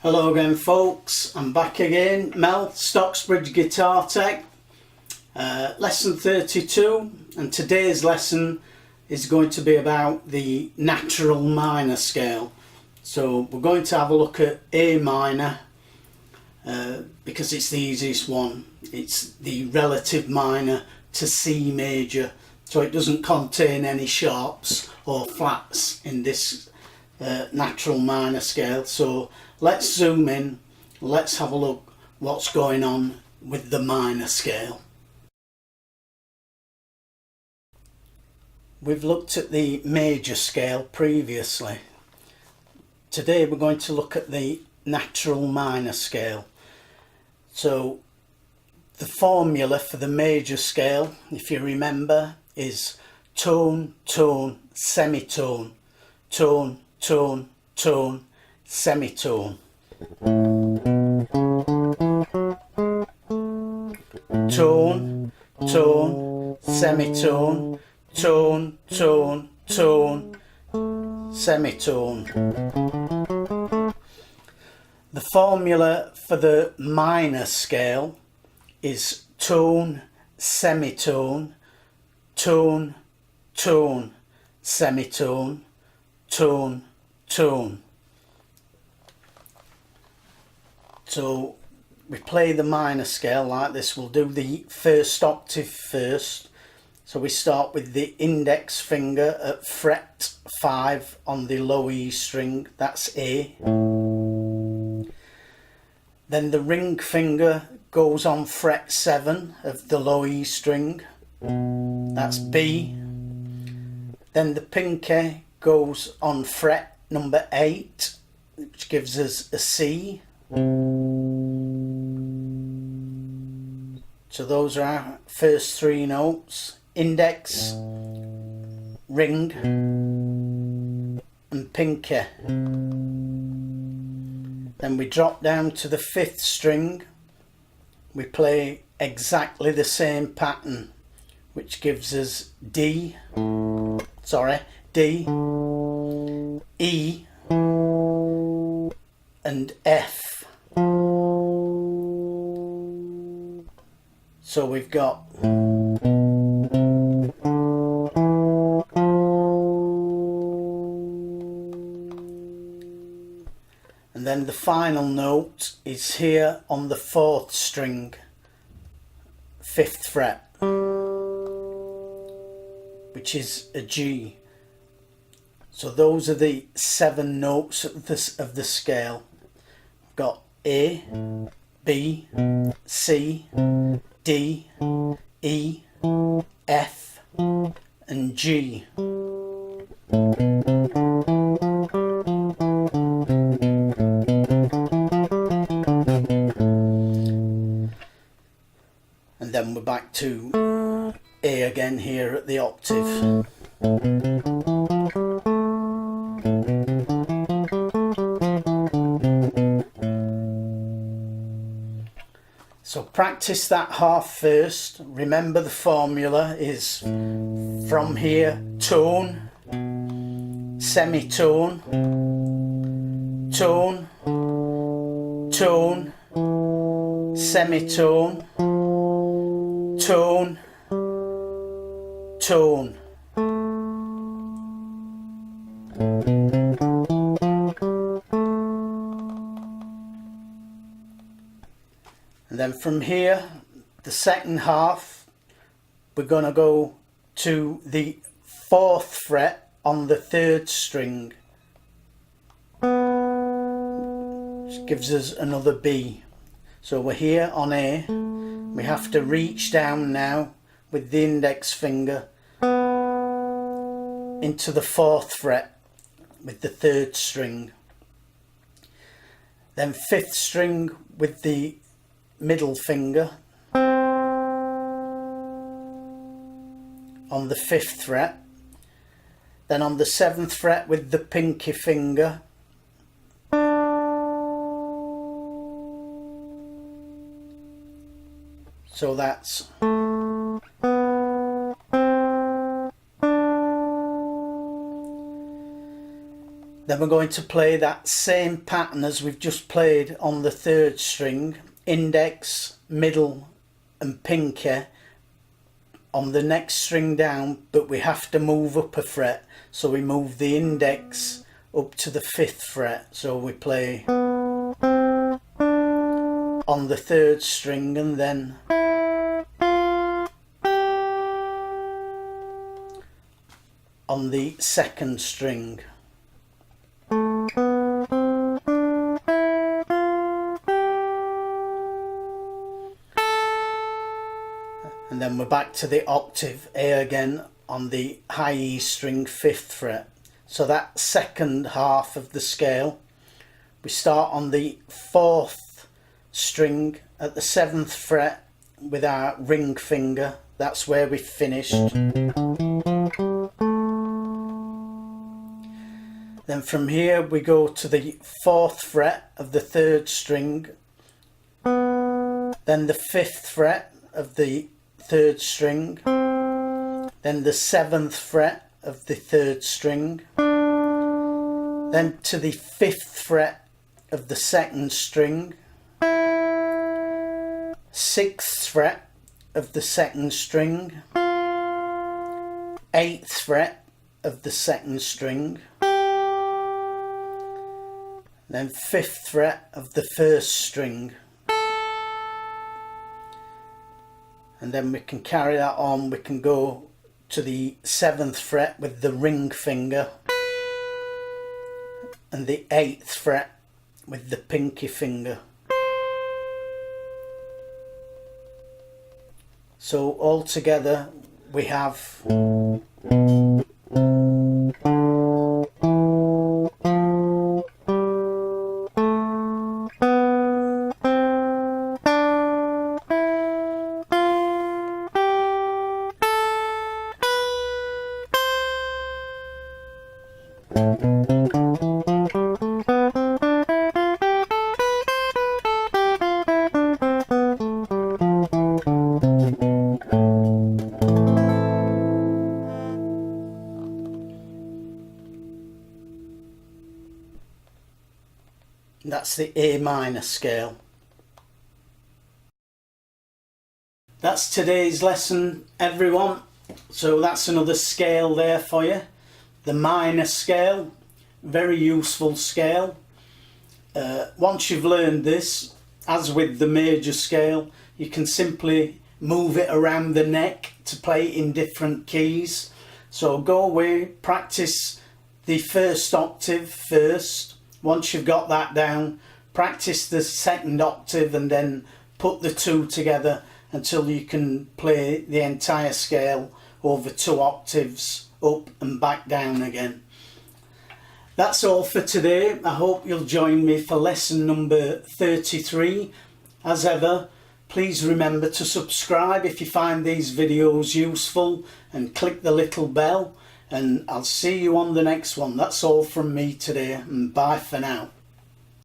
Hello again folks, I'm back again, Mel, Stocksbridge Guitar Tech, lesson 32, and today's lesson is going to be about the natural minor scale. So we're going to have a look at A minor because it's the easiest one. It's the relative minor to C major, so it doesn't contain any sharps or flats in this natural minor scale. So let's zoom in, let's have a look what's going on with the minor scale. We've looked at the major scale previously. Today we're going to look at the natural minor scale. So the formula for the major scale, if you remember, is tone, tone, semitone, tone, tone, tone, semitone. Tone, tone, semitone, tone, tone, tone, semitone. The formula for the minor scale is tone, semitone, tone, tone, semitone, tone, tone. So we play the minor scale like this. We'll do the first octave first. So we start with the index finger at fret 5 on the low E string, that's A. Then the ring finger goes on fret 7 of the low E string, that's B. Then the pinky goes on fret number 8, which gives us a C. So those are our first three notes: index, ring and pinky. Then we drop down to the 5th string. We play exactly the same pattern, which gives us D, E and F. So we've got and then the final note is here on the 4th string, 5th fret, which is a G. So those are the 7 notes of the scale. We've got A, B, C, D, E, F and G. And then we're back to A again here at the octave. So practice that half first. Remember the formula is from here: tone, semitone, tone, tone, semitone, tone, tone. And then from here, the second half, we're going to go to the 4th fret on the 3rd string, which gives us another B. So we're here on A. We have to reach down now with the index finger into the 4th fret with the 3rd string. Then 5th string with the middle finger on the 5th fret, then on the 7th fret with the pinky finger, so that's Then we're going to play that same pattern as we've just played on the 3rd string, index, middle and pinky on the next string down, but we have to move up a fret, so we move the index up to the 5th fret, so we play on the 3rd string and then on the 2nd string. And then we're back to the octave A again on the high E string 5th fret. So that second half of the scale, we start on the 4th string at the 7th fret with our ring finger. That's where we finished. Then from here we go to the 4th fret of the 3rd string, then the 5th fret of the 3rd string, then the 7th fret of the 3rd string, then to the 5th fret of the 2nd string, 6th fret of the 2nd string, 8th fret of the 2nd string, then 5th fret of the 1st string. And then we can carry that on. We can go to the 7th fret with the ring finger and the 8th fret with the pinky finger. So all together we have that's the A minor scale. That's today's lesson, everyone. So that's another scale there for you. The minor scale, very useful scale. Once you've learned this, as with the major scale, you can simply move it around the neck to play in different keys. So go away, practice the 1st octave first. Once you've got that down, practice the 2nd octave and then put the 2 together until you can play the entire scale over 2 octaves up and back down again. That's all for today. I hope you'll join me for lesson number 33. As ever, please remember to subscribe if you find these videos useful and click the little bell, and I'll see you on the next one. That's all from me today, and bye for now.